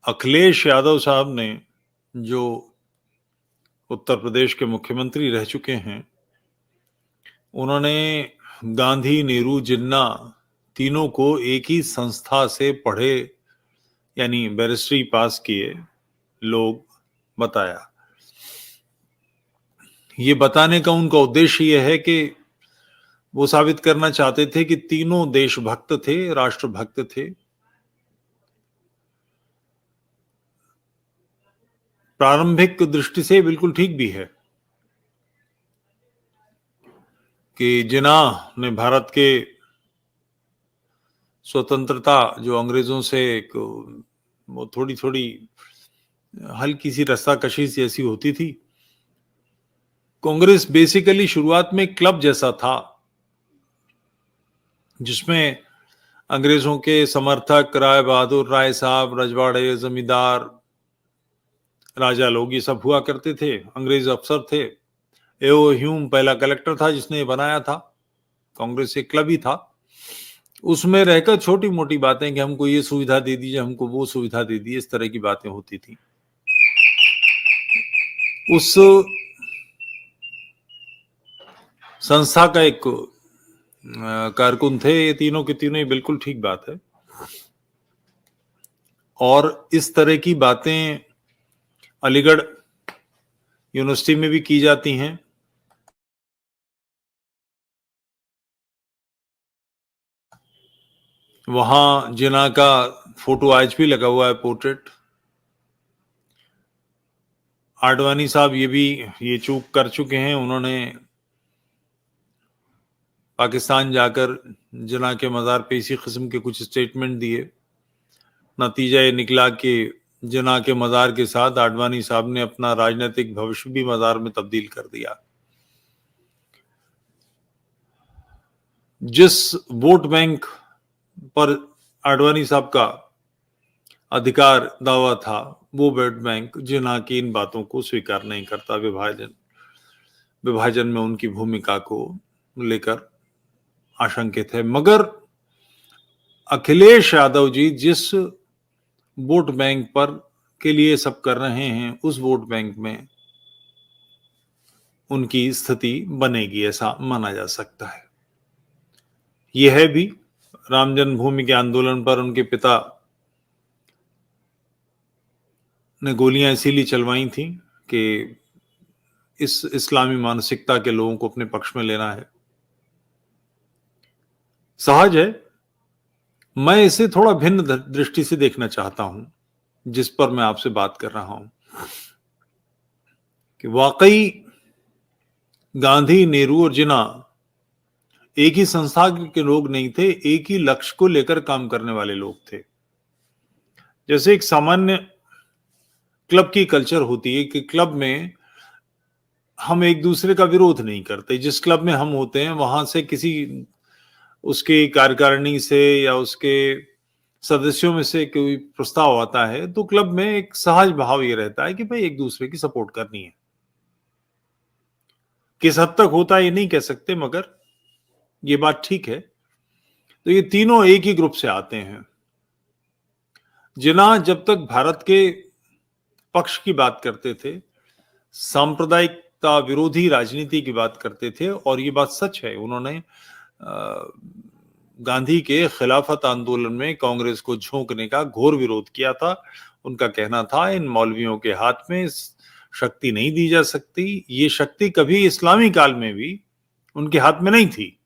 अखिलेश यादव साहब ने, जो उत्तर प्रदेश के मुख्यमंत्री रह चुके हैं, उन्होंने गांधी, नेहरू, जिन्ना तीनों को एक ही संस्था से पढ़े यानी बैरिस्ट्री पास किए लोग बताया। ये बताने का उनका उद्देश्य यह है कि वो साबित करना चाहते थे कि तीनों देशभक्त थे, राष्ट्रभक्त थे। प्रारंभिक दृष्टि से बिल्कुल ठीक भी है कि जिन्ना ने भारत के स्वतंत्रता, जो अंग्रेजों से एक वो थोड़ी थोड़ी हल्की सी रस्साकशी जैसी होती थी। कांग्रेस बेसिकली शुरुआत में क्लब जैसा था, जिसमें अंग्रेजों के समर्थक, राय बहादुर राय साहब, रजवाड़े, जमींदार, राजा लोग, ये सब हुआ करते थे। अंग्रेज अफसर थे। एओ ह्यूम पहला कलेक्टर था जिसने ये बनाया था। कांग्रेस एक क्लब ही था। उसमें रहकर छोटी मोटी बातें कि हमको ये सुविधा दे दीजिए, हमको वो सुविधा दे दीजिए, इस तरह की बातें होती थी। उस संस्था का एक कारकुन थे। ये तीनों के तीनों ही, बिल्कुल ठीक बात है। और इस तरह की बातें अलीगढ़ यूनिवर्सिटी में भी की जाती हैं। वहां जिन्ना का फोटो आज भी लगा हुआ है, पोर्ट्रेट। आडवाणी साहब ये चूक कर चुके हैं। उन्होंने पाकिस्तान जाकर जिन्ना के मज़ार पे इसी किस्म के कुछ स्टेटमेंट दिए। नतीजा ये निकला कि जिन्ना के मज़ार के साथ आडवाणी साहब ने अपना राजनीतिक भविष्य भी मज़ार में तब्दील कर दिया। जिस वोट बैंक पर आडवाणी साहब का अधिकार दावा था, वो वोट बैंक जिन्ना की इन बातों को स्वीकार नहीं करता। विभाजन में उनकी भूमिका को लेकर आशंकित है। मगर अखिलेश यादव जी जिस वोट बैंक पर के लिए सब कर रहे हैं, उस वोट बैंक में उनकी स्थिति बनेगी, ऐसा माना जा सकता है। यह है भी, राम जन्मभूमि के आंदोलन पर उनके पिता ने गोलियां इसीलिए चलवाई थी कि इस इस्लामी मानसिकता के लोगों को अपने पक्ष में लेना है। सहज है। मैं इसे थोड़ा भिन्न दृष्टि से देखना चाहता हूं, जिस पर मैं आपसे बात कर रहा हूं, कि वाकई गांधी, नेहरू और जिन्ना एक ही संस्था के लोग नहीं थे, एक ही लक्ष्य को लेकर काम करने वाले लोग थे। जैसे एक सामान्य क्लब की कल्चर होती है कि क्लब में हम एक दूसरे का विरोध नहीं करते। जिस क्लब में हम होते हैं, वहां से किसी उसके कार्यकारिणी से या उसके सदस्यों में से कोई प्रस्ताव आता है, तो क्लब में एक सहज भाव ये रहता है कि भाई एक दूसरे की सपोर्ट करनी है। किस हद तक होता है ये नहीं कह सकते, मगर ये बात ठीक है। तो ये तीनों एक ही ग्रुप से आते हैं। जिन्ना जब तक भारत के पक्ष की बात करते थे, सांप्रदायिकता विरोधी राजनीति की बात करते थे, और ये बात सच है। उन्होंने गांधी के खिलाफत आंदोलन में कांग्रेस को झोंकने का घोर विरोध किया था। उनका कहना था, इन मौलवियों के हाथ में शक्ति नहीं दी जा सकती। ये शक्ति कभी इस्लामी काल में भी उनके हाथ में नहीं थी।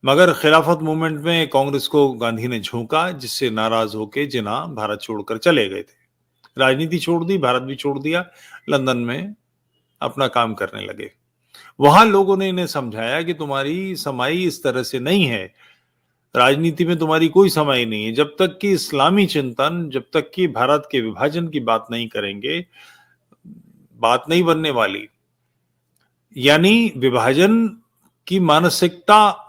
मगर खिलाफत मूवमेंट में कांग्रेस को गांधी ने झोंका, जिससे नाराज होकर जिन्ना भारत छोड़कर चले गए थे। राजनीति छोड़ दी, भारत भी छोड़ दिया, लंदन में अपना काम करने लगे। वहां लोगों ने इन्हें समझाया कि तुम्हारी समाई इस तरह से नहीं है, राजनीति में तुम्हारी कोई समाई नहीं है। जब तक कि इस्लामी चिंतन, जब तक कि भारत के विभाजन की बात नहीं करेंगे, बात नहीं बनने वाली। यानी विभाजन की मानसिकता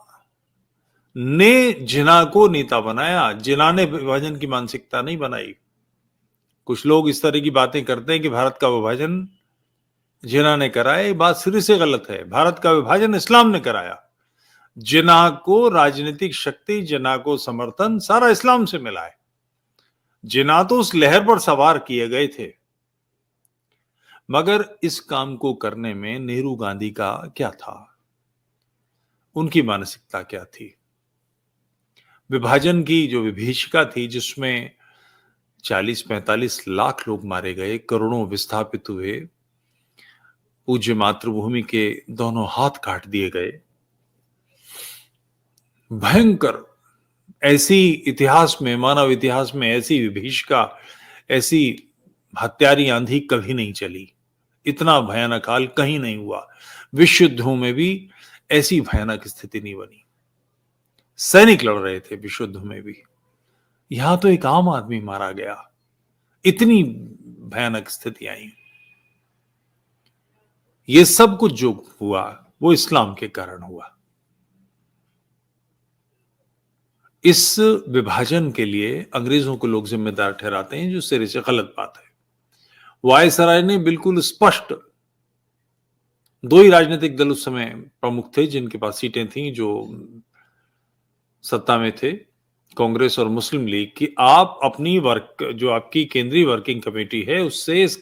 ने जिन्ना को नेता बनाया, जिन्ना ने विभाजन की मानसिकता नहीं बनाई। कुछ लोग इस तरह की बातें करते हैं कि भारत का विभाजन जिन्ना ने कराया। ये बात सिरे से गलत है। भारत का विभाजन इस्लाम ने कराया। जिन्ना को राजनीतिक शक्ति, जिन्ना को समर्थन सारा इस्लाम से मिला है। जिन्ना तो उस लहर पर सवार किए गए थे, मगर इस काम को करने में नेहरू गांधी का क्या था, उनकी मानसिकता क्या थी। विभाजन की जो विभीषिका थी, जिसमें 40-45 लाख लोग मारे गए, करोड़ों विस्थापित हुए, पूज्य मातृभूमि के दोनों हाथ काट दिए गए, भयंकर, ऐसी इतिहास में, मानव इतिहास में ऐसी विभीषिका, ऐसी हत्यारी आंधी कभी नहीं चली। इतना भयानक हाल कहीं नहीं हुआ। विश्व युद्धों में भी ऐसी भयानक स्थिति नहीं बनी। सैनिक लड़ रहे थे विश्व युद्ध में भी, यहां तो एक आम आदमी मारा गया। इतनी भयानक स्थिति आई। ये सब कुछ जो हुआ वो इस्लाम के कारण हुआ। इस विभाजन के लिए अंग्रेजों को लोग जिम्मेदार ठहराते हैं, जो सिरे से गलत बात है। वायसराय ने बिल्कुल स्पष्ट, दो ही राजनीतिक दल उस समय प्रमुख थे जिनके पास सीटें थीं, जो सत्ता में थे, कांग्रेस और मुस्लिम लीग, की आप अपनी जो आपकी केंद्रीय वर्किंग कमेटी है उससे इस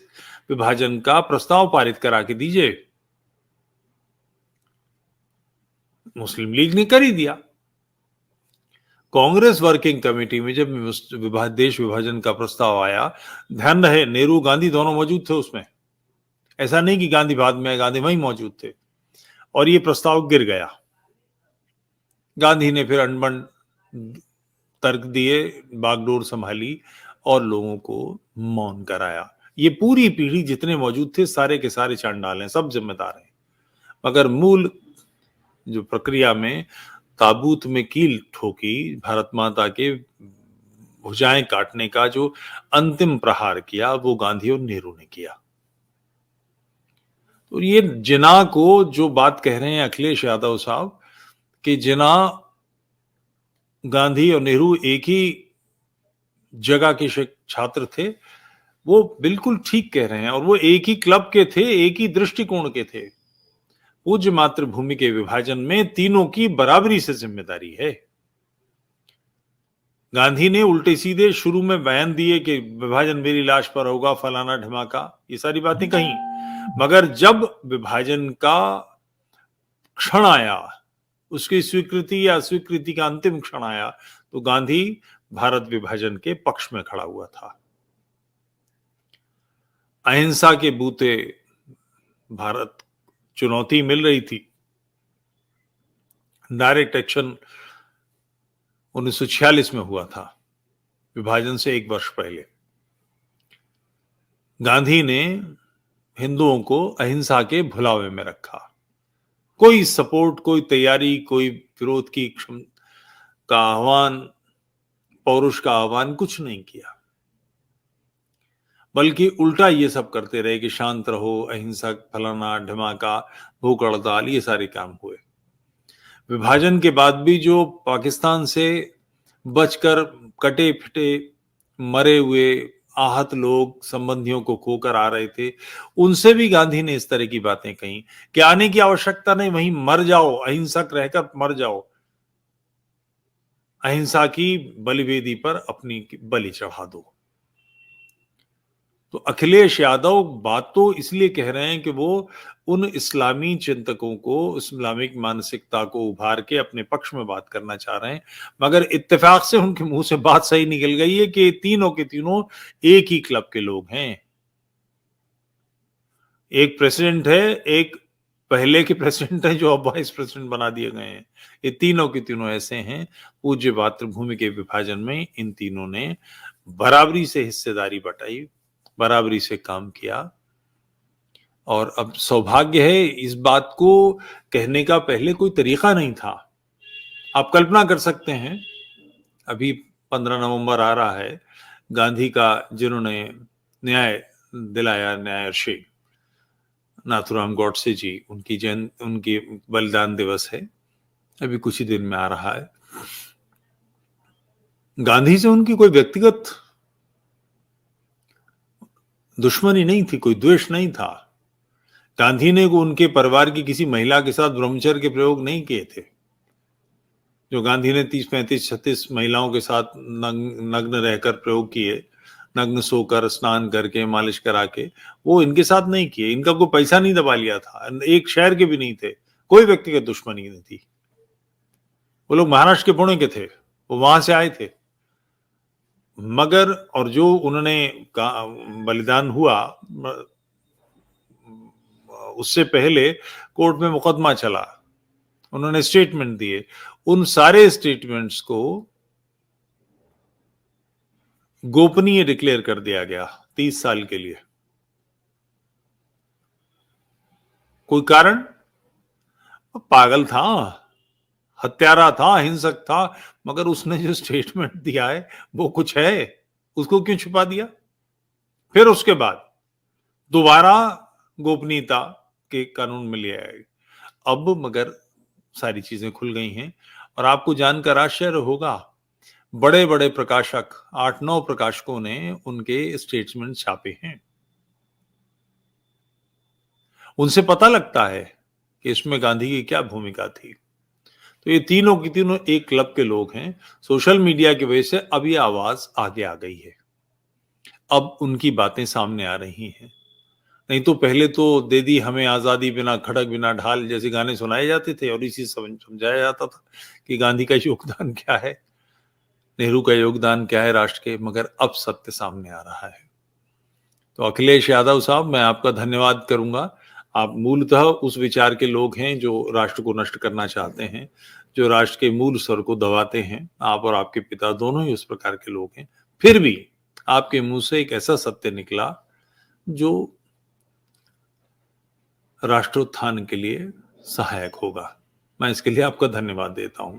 विभाजन का प्रस्ताव पारित करा के दीजिए। मुस्लिम लीग ने कर ही दिया। कांग्रेस वर्किंग कमेटी में जब देश विभाजन का प्रस्ताव आया, ध्यान रहे नेहरू गांधी दोनों मौजूद थे उसमें। ऐसा नहीं कि गांधी बाद में, गांधी वहीं मौजूद थे, और ये प्रस्ताव गिर गया। गांधी ने फिर अनबन तर्क दिए, बागडोर संभाली और लोगों को मौन कराया। ये पूरी पीढ़ी जितने मौजूद थे सारे के सारे चांडाल हैं, सब जिम्मेदार हैं, मगर मूल जो प्रक्रिया में ताबूत में कील ठोकी, भारत माता के भुजाएं काटने का जो अंतिम प्रहार किया, वो गांधी और नेहरू ने किया। तो ये जिन्ना को जो बात कह रहे हैं अखिलेश यादव साहब, कि जिन्ना गांधी और नेहरू एक ही जगह के छात्र थे, वो बिल्कुल ठीक कह रहे हैं, और वो एक ही क्लब के थे, एक ही दृष्टिकोण के थे। पूज्य मातृभूमि के विभाजन में तीनों की बराबरी से जिम्मेदारी है। गांधी ने उल्टे सीधे शुरू में बयान दिए कि विभाजन मेरी लाश पर होगा, फलाना ढमाका, ये सारी बातें कही, मगर जब विभाजन का क्षण आया, उसकी स्वीकृति या अस्वीकृति का अंतिम क्षण आया, तो गांधी भारत विभाजन के पक्ष में खड़ा हुआ था। अहिंसा के बूते भारत चुनौती मिल रही थी। डायरेक्ट एक्शन 1946 में हुआ था, विभाजन से एक वर्ष पहले। गांधी ने हिंदुओं को अहिंसा के भुलावे में रखा। कोई सपोर्ट, कोई तैयारी, कोई विरोध की का आह्वान, पौरुष का आह्वान कुछ नहीं किया, बल्कि उल्टा ये सब करते रहे कि शांत रहो, अहिंसक, फलाना ढमाका, भूख हड़ताल, ये सारे काम हुए। विभाजन के बाद भी जो पाकिस्तान से बचकर कटे फिटे, मरे हुए, आहत लोग, संबंधियों को खोकर आ रहे थे, उनसे भी गांधी ने इस तरह की बातें कही कि आने की आवश्यकता नहीं, वहीं मर जाओ, अहिंसक रहकर मर जाओ, अहिंसा की बलिवेदी पर अपनी बलि चढ़ा दो। तो अखिलेश यादव बात तो इसलिए कह रहे हैं कि वो उन इस्लामी चिंतकों को, इस्लामिक मानसिकता को उभार के अपने पक्ष में बात करना चाह रहे हैं, मगर इत्तेफाक से उनके मुंह से बात सही निकल गई है कि तीनों के तीनों एक ही क्लब के लोग हैं। एक प्रेसिडेंट है, एक पहले के प्रेसिडेंट है जो अब वाइस प्रेसिडेंट बना दिए गए हैं। ये तीनों के तीनों ऐसे हैं। पूज्य मातृभूमि के विभाजन में इन तीनों ने बराबरी से हिस्सेदारी बटाई, बराबरी से काम किया, और अब सौभाग्य है, इस बात को कहने का पहले कोई तरीका नहीं था। आप कल्पना कर सकते हैं, अभी 15 नवंबर आ रहा है, गांधी का जिन्होंने न्याय दिलाया, न्यायर्षि नाथूराम गॉडसे जी, उनकी बलिदान दिवस है, अभी कुछ ही दिन में आ रहा है। गांधी से उनकी कोई व्यक्तिगत दुश्मनी नहीं थी, कोई द्वेष नहीं था। गांधी ने उनके परिवार की किसी महिला के साथ ब्रह्मचर्य के प्रयोग नहीं किए थे। जो गांधी ने 30, 35, 36 महिलाओं के साथ नग्न रहकर प्रयोग किए, नग्न सोकर, स्नान करके, मालिश करा के, वो इनके साथ नहीं किए। इनका कोई पैसा नहीं दबा लिया था, एक शहर के भी नहीं थे, कोई व्यक्तिगत दुश्मनी नहीं थी। वो लोग महाराष्ट्र के पुणे के थे, वो वहां से आए थे। मगर और जो उन्होंने बलिदान हुआ, उससे पहले कोर्ट में मुकदमा चला, उन्होंने स्टेटमेंट दिए, उन सारे स्टेटमेंट्स को गोपनीय डिक्लेयर कर दिया गया 30 साल के लिए। कोई कारण? पागल था, हत्यारा था, हिंसक था, मगर उसने जो स्टेटमेंट दिया है वो कुछ है, उसको क्यों छुपा दिया? फिर उसके बाद दोबारा गोपनीयता के कानून में ले आए। अब मगर सारी चीजें खुल गई हैं और आपको जानकर आश्चर्य होगा, बड़े बड़े प्रकाशक, 8-9 प्रकाशकों ने उनके स्टेटमेंट छापे हैं। उनसे पता लगता है कि इसमें गांधी की क्या भूमिका थी। तो ये तीनों की तीनों एक क्लब के लोग हैं। सोशल मीडिया की वजह से अब ये आवाज आगे आ गई है, अब उनकी बातें सामने आ रही हैं। नहीं तो पहले तो दे दी हमें आजादी बिना खड़क बिना ढाल जैसे गाने सुनाए जाते थे और इसी समझाया जाता था कि गांधी का योगदान क्या है, नेहरू का योगदान क्या है राष्ट्र के। मगर अब सत्य सामने आ रहा है। तो अखिलेश यादव साहब, मैं आपका धन्यवाद करूंगा। आप मूलतः उस विचार के लोग हैं जो राष्ट्र को नष्ट करना चाहते हैं, जो राष्ट्र के मूल स्वर को दबाते हैं। आप और आपके पिता दोनों ही उस प्रकार के लोग हैं। फिर भी आपके मुंह से एक ऐसा सत्य निकला जो राष्ट्रोत्थान के लिए सहायक होगा। मैं इसके लिए आपका धन्यवाद देता हूं।